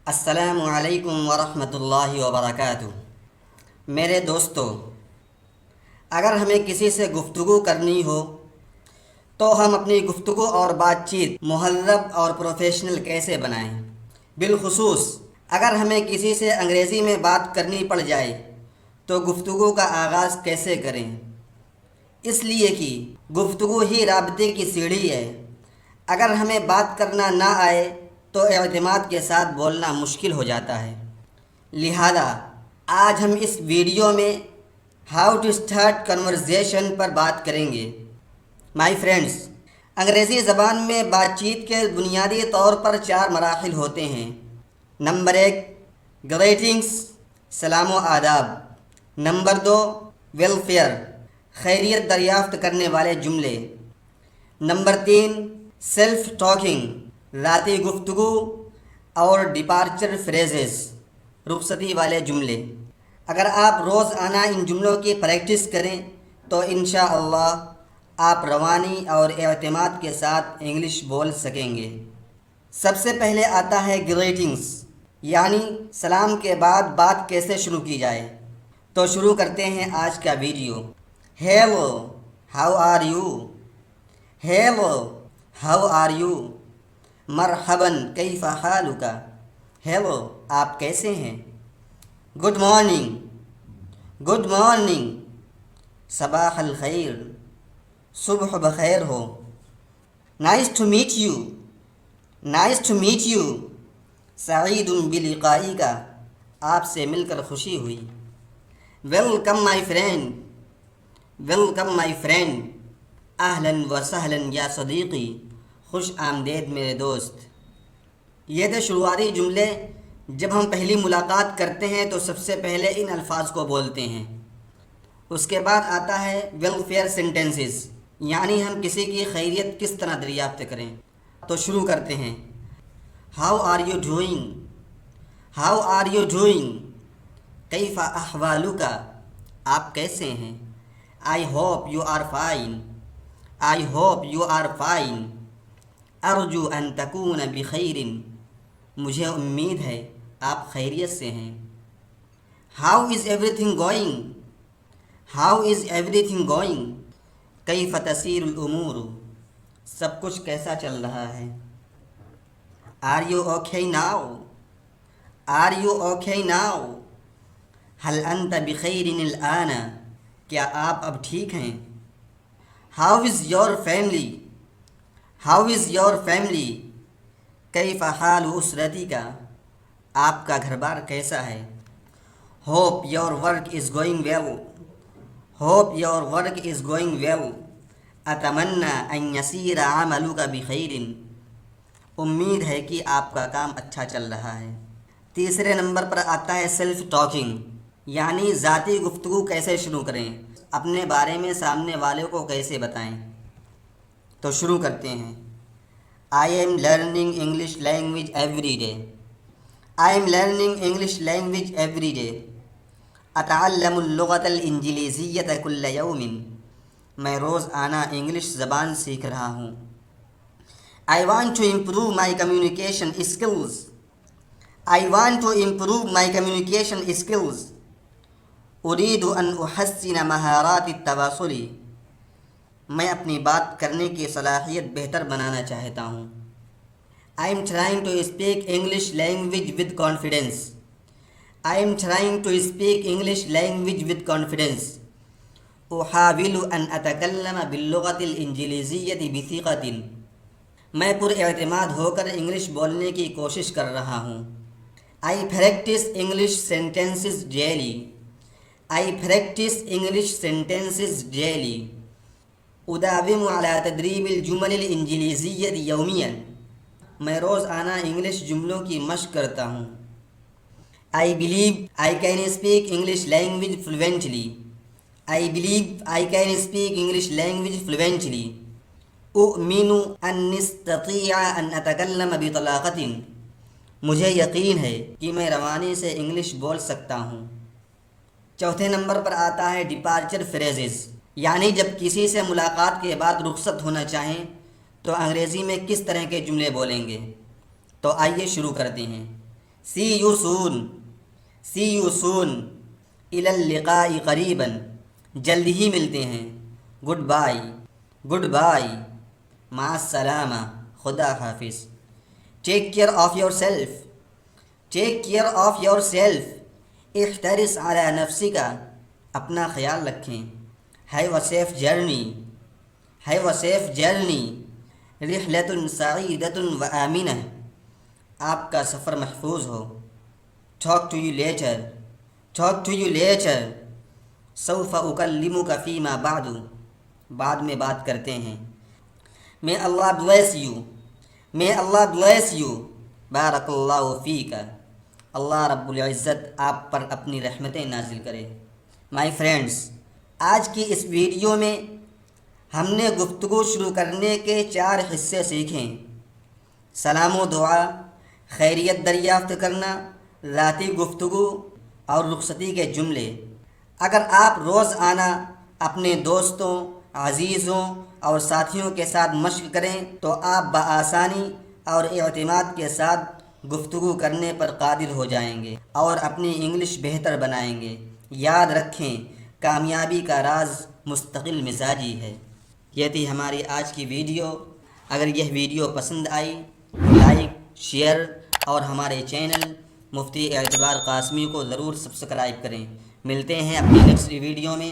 السلام علیکم ورحمۃ اللہ وبرکاتہ۔ میرے دوستو، اگر ہمیں کسی سے گفتگو کرنی ہو تو ہم اپنی گفتگو اور بات چیت مہذب اور پروفیشنل کیسے بنائیں؟ بالخصوص اگر ہمیں کسی سے انگریزی میں بات کرنی پڑ جائے تو گفتگو کا آغاز کیسے کریں؟ اس لیے کہ گفتگو ہی رابطے کی سیڑھی ہے۔ اگر ہمیں بات کرنا نہ آئے تو اعتماد کے ساتھ بولنا مشکل ہو جاتا ہے۔ لہذا آج ہم اس ویڈیو میں ہاؤ ٹو اسٹارٹ کنورزیشن پر بات کریں گے۔ مائی فرینڈز، انگریزی زبان میں بات چیت کے بنیادی طور پر 4 مراحل ہوتے ہیں۔ نمبر 1، گریٹنگس، سلام و آداب۔ نمبر 2، ویلفیئر، خیریت دریافت کرنے والے جملے۔ نمبر 3، سیلف ٹاکنگ، ذاتی گفتگو اور ڈپارچر فریزز، رخصتی والے جملے۔ اگر آپ روزانہ ان جملوں کی پریکٹس کریں تو انشاءاللہ آپ روانی اور اعتماد کے ساتھ انگلش بول سکیں گے۔ سب سے پہلے آتا ہے گریٹنگس، یعنی سلام کے بعد بات کیسے شروع کی جائے۔ تو شروع کرتے ہیں آج کا video. Hello, how are you? Hello, how are you? مرحباً، کیف حالک؟ ہیلو، آپ کیسے ہیں؟ گڈ مارننگ، گڈ مارننگ، صباح الخیر، صبح بخیر ہو۔ Nice to meet you, nice to meet you, سعید بلقائک، آپ سے مل کر خوشی ہوئی۔ Welcome my friend, welcome my friend, اہلاً و سہلاً یا صدیقی، خوش آمدید میرے دوست۔ یہ تھے شروعاتی جملے۔ جب ہم پہلی ملاقات کرتے ہیں تو سب سے پہلے ان الفاظ کو بولتے ہیں۔ اس کے بعد آتا ہے ویلفیئر سینٹنسز، یعنی ہم کسی کی خیریت کس طرح دریافت کریں۔ تو شروع کرتے ہیں۔ How are you doing? How are you doing? کیف احوالک؟ آپ کیسے ہیں؟ I hope you are fine, I hope you are fine, ارجو ان تکون بخیر، مجھے امید ہے آپ خیریت سے ہیں۔ How is everything going? How is everything going? کیف تسیر الامور؟ سب کچھ کیسا چل رہا ہے؟ Are you okay now? Are you okay now? هل انت بخیر الآن؟ کیا آپ اب ٹھیک ہیں؟ How is your family? How is your family? کیف حال اسرتک؟ آپ کا گھر بار کیسا ہے؟ Hope your work is going well, hope your work is going well, اتمنی ان یسیر عملک بخیر، امید ہے کہ آپ کا کام اچھا چل رہا ہے۔ تیسرے نمبر پر آتا ہے سیلف ٹاکنگ، یعنی ذاتی گفتگو کیسے شروع کریں، اپنے بارے میں سامنے والے کو کیسے بتائیں۔ تو شروع کرتے ہیں۔ I am learning English language every day, I am learning English language every day, اتعلم اللغة الانجلیزیة کل یوم، میں روزانہ انگلش زبان سیکھ رہا ہوں۔ I want to improve my communication skills. I want to improve my communication skills. أريد أن أحسن مهارات التواصل. میں اپنی بات کرنے کی صلاحیت بہتر بنانا چاہتا ہوں۔ I am trying to speak English language with confidence. I am trying to speak English language with confidence. أحاول أن أتكلم باللغة الإنجليزية بثقة. میں پر اعتماد ہو کر انگلش بولنے کی کوشش کر رہا ہوں۔ I practice English sentences daily. I practice English sentences daily. أداوم على تدريب الجمل الإنجليزية يوميا. میں روزانہ انگلش جملوں کی مشق کرتا ہوں۔ I believe I can speak English language fluently. I believe I can speak English language fluently. اؤمن ان استطيع ان اتکلم بطلاقة. مجھے یقین ہے کہ میں روانی سے انگلش بول سکتا ہوں۔ چوتھے نمبر پر آتا ہے ڈپارچر فریزز، یعنی جب کسی سے ملاقات کے بعد رخصت ہونا چاہیں تو انگریزی میں کس طرح کے جملے بولیں گے۔ تو آئیے شروع کرتے ہیں۔ سی you soon, C you soon, الی اللقاء قریبا، جلد ہی ملتے ہیں، گڈ بائی، گڈ بائی، مع السلامہ، خدا حافظ، take care of yourself, take care of yourself, احترس علی نفسک، اپنا خیال رکھیں، have a safe journey, have a safe journey, رحلۃ سعیدۃ و آمنہ، آپ کا سفر محفوظ ہو، talk to you later, talk to you later, سوف اکلمک فیما بعد، بعد میں بات کرتے ہیں، may Allah bless you، may Allah bless you، بارک اللہ فیک، اللہ رب العزت آپ پر اپنی رحمتیں نازل کرے۔ مائی فرینڈس، آج کی اس ویڈیو میں ہم نے گفتگو شروع کرنے کے 4 حصے سیکھیں: سلام و دعا، خیریت دریافت کرنا، ذاتی گفتگو اور رخصتی کے جملے۔ اگر آپ روزانہ اپنے دوستوں، عزیزوں اور ساتھیوں کے ساتھ مشق کریں تو آپ بآسانی اور اعتماد کے ساتھ گفتگو کرنے پر قادر ہو جائیں گے اور اپنی انگلش بہتر بنائیں گے۔ یاد رکھیں، کامیابی کا راز مستقل مزاجی ہے۔ یہ تھی ہماری آج کی ویڈیو۔ اگر یہ ویڈیو پسند آئی، لائک، شیئر اور ہمارے چینل مفتی اعتبار قاسمی کو ضرور سبسکرائب کریں۔ ملتے ہیں اپنی نیکسٹ ویڈیو میں۔